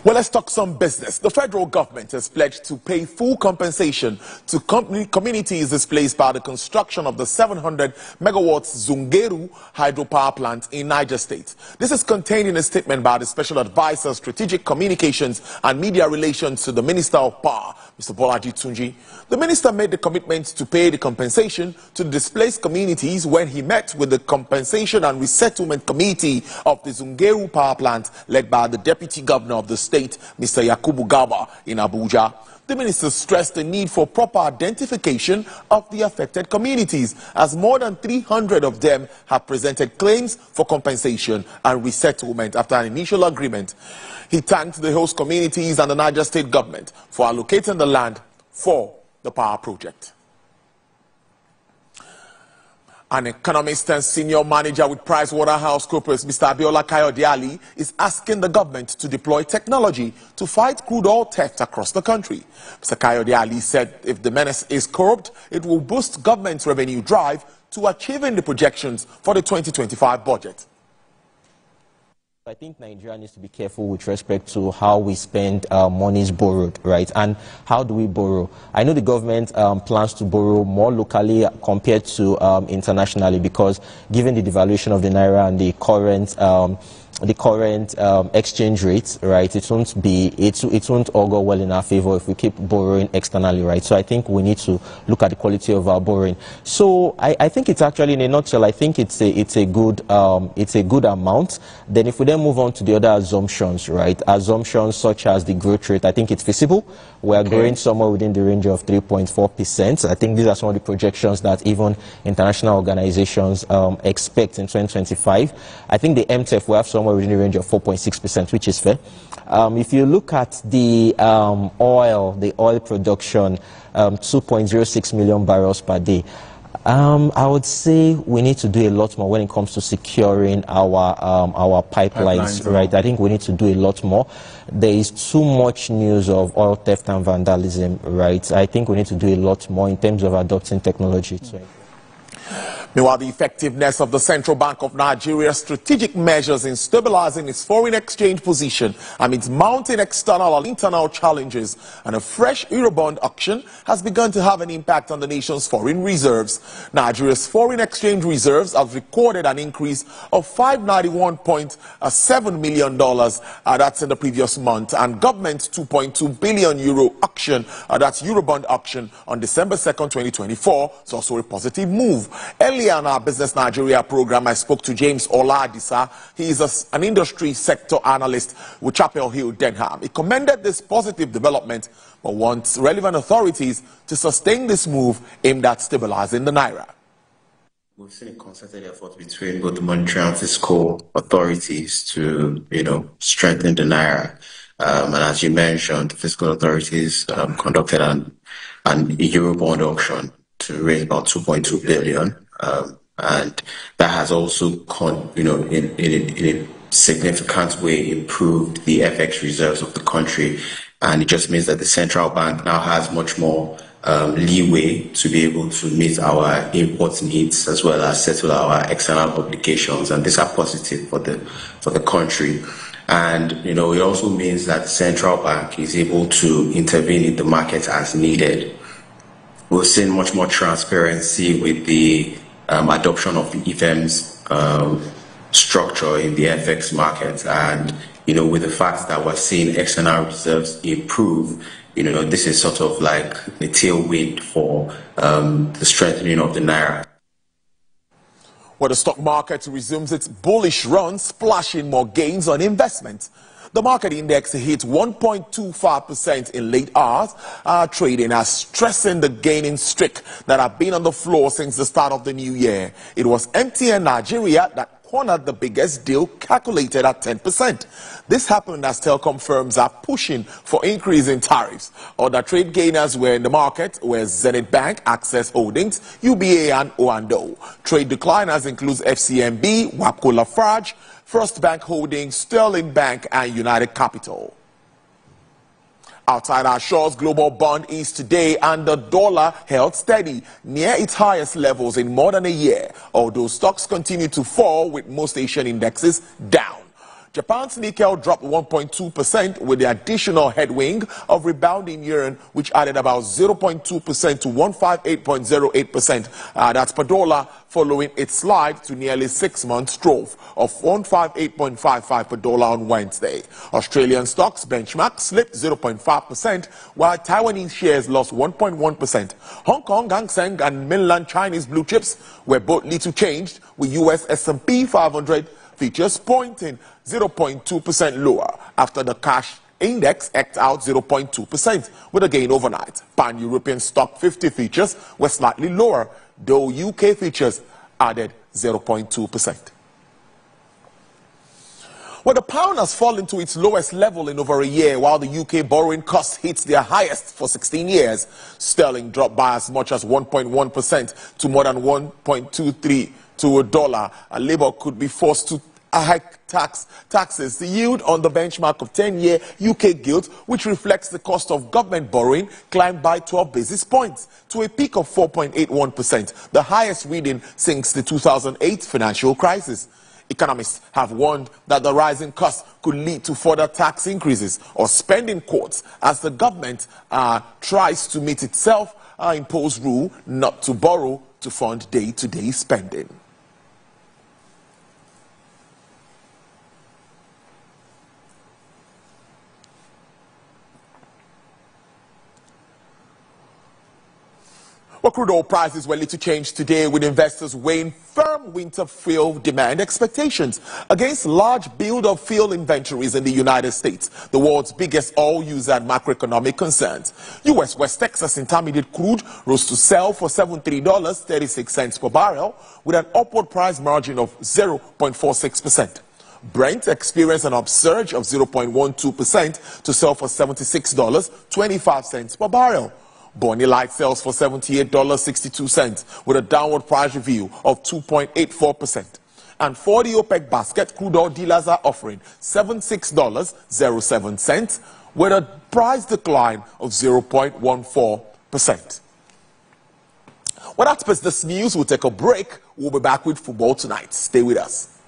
Well, let's talk some business. The federal government has pledged to pay full compensation to communities displaced by the construction of the 700 megawatts Zungeru hydropower plant in Niger State. This is contained in a statement by the Special Advisor, Strategic Communications and Media Relations to the Minister of Power, Mr. Bolaji Tunji. The minister made the commitment to pay the compensation to the displaced communities when he met with the Compensation and Resettlement Committee of the Zungeru power plant led by the Deputy Governor of the state, Mr. Yakubu Garba, in Abuja. The minister stressed the need for proper identification of the affected communities, as more than 300 of them have presented claims for compensation and resettlement after an initial agreement. He thanked the host communities and the Niger State government for allocating the land for the power project. An economist and senior manager with PricewaterhouseCoopers, Mr. Abiola Kayode, is asking the government to deploy technology to fight crude oil theft across the country. Mr. Kayode said if the menace is curbed, it will boost government's revenue drive to achieving the projections for the 2025 budget. I think Nigeria needs to be careful with respect to how we spend monies borrowed, right? And how do we borrow? I know the government plans to borrow more locally compared to internationally, because given the devaluation of the naira and the current exchange rates, right, it won't augur well in our favor if we keep borrowing externally, right? So I think we need to look at the quality of our borrowing. So I think it's actually, in a nutshell, I think it's a good amount. Then if we then move on to the other assumptions, right? Assumptions such as the growth rate, I think it's feasible. We are growing somewhere within the range of 3.4%. I think these are some of the projections that even international organizations expect in 2025. I think the MTF will have somewhere within the range of 4.6%, which is fair. If you look at the oil production, 2.06 million barrels per day. I would say we need to do a lot more when it comes to securing our pipelines, right? I think we need to do a lot more. There is too much news of oil theft and vandalism, right? I think we need to do a lot more in terms of adopting technology. Meanwhile, the effectiveness of the Central Bank of Nigeria's strategic measures in stabilizing its foreign exchange position amidst mounting external and internal challenges and a fresh Eurobond auction has begun to have an impact on the nation's foreign reserves. Nigeria's foreign exchange reserves have recorded an increase of $591.7 million. That's in the previous month. And government's €2.2 billion auction, that's Eurobond auction on December 2nd, 2024, is also a positive move. Earlier in our Business Nigeria program, I spoke to James Oladisa. He is an industry sector analyst with Chapel Hill, Denham. He commended this positive development, but wants relevant authorities to sustain this move aimed at stabilizing the naira. We've seen a concerted effort between both the monetary and fiscal authorities to, strengthen the naira. And as you mentioned, the fiscal authorities conducted an Eurobond auction to raise about 2.2 billion. And that has also, in a significant way improved the FX reserves of the country. And it just means that the central bank now has much more leeway to be able to meet our import needs as well as settle our external obligations. And these are positive for the country. And, it also means that the central bank is able to intervene in the market as needed. We've seen much more transparency with the adoption of the IFEM's structure in the FX market, and with the fact that we're seeing external reserves improve, this is sort of like a tailwind for the strengthening of the naira. Well, the stock market resumes its bullish run, splashing more gains on investment. The market index hit 1.25% in late hours, trading as stressing the gaining streak that have been on the floor since the start of the new year. It was MTN Nigeria that cornered the biggest deal, calculated at 10%. This happened as telecom firms are pushing for increase in tariffs. Other trade gainers were in the market were Zenith Bank, Access Holdings, UBA and Oando. Trade decliners includes FCMB, Wapco Lafarge, First Bank Holdings, Sterling Bank and United Capital. Outside our shores, global bond is today and the dollar held steady near its highest levels in more than a year, although stocks continue to fall with most Asian indexes down. Japan's Nikkei dropped 1.2% with the additional headwind of rebounding yuan, which added about 0.2% to 158.08%. That's per dollar, following its slide to nearly 6 months' trough of 158.55 per dollar on Wednesday. Australian stocks benchmark slipped 0.5%, while Taiwanese shares lost 1.1%. Hong Kong, Hang Seng, and mainland Chinese blue chips were both little changed, with US S&P 500 features pointing 0.2% lower after the cash index eked out 0.2% with a gain overnight. Pan-European stock 50 features were slightly lower, though UK features added 0.2%. Well, the pound has fallen to its lowest level in over a year, while the UK borrowing cost hits their highest for 16 years. Sterling dropped by as much as 1.1% to more than 1.23 to a dollar. Labour could be forced to hike taxes. The yield on the benchmark of 10-year UK gilt, which reflects the cost of government borrowing, climbed by 12 basis points to a peak of 4.81%, the highest reading since the 2008 financial crisis. Economists have warned that the rising costs could lead to further tax increases or spending cuts as the government tries to meet itself imposed rule not to borrow to fund day-to-day spending. Well, crude oil prices were little changed today, with investors weighing firm winter fuel demand expectations against large build of fuel inventories in the United States, the world's biggest oil user, and macroeconomic concerns. U.S. West Texas Intermediate crude rose to sell for $73.36 per barrel, with an upward price margin of 0.46%. Brent experienced an upsurge of 0.12% to sell for $76.25 per barrel. Bonnie Light sells for $78.62 with a downward price review of 2.84%. And for the OPEC basket, crude oil dealers are offering $76.07 with a price decline of 0.14%. Well, that's this news. We'll take a break. We'll be back with football tonight. Stay with us.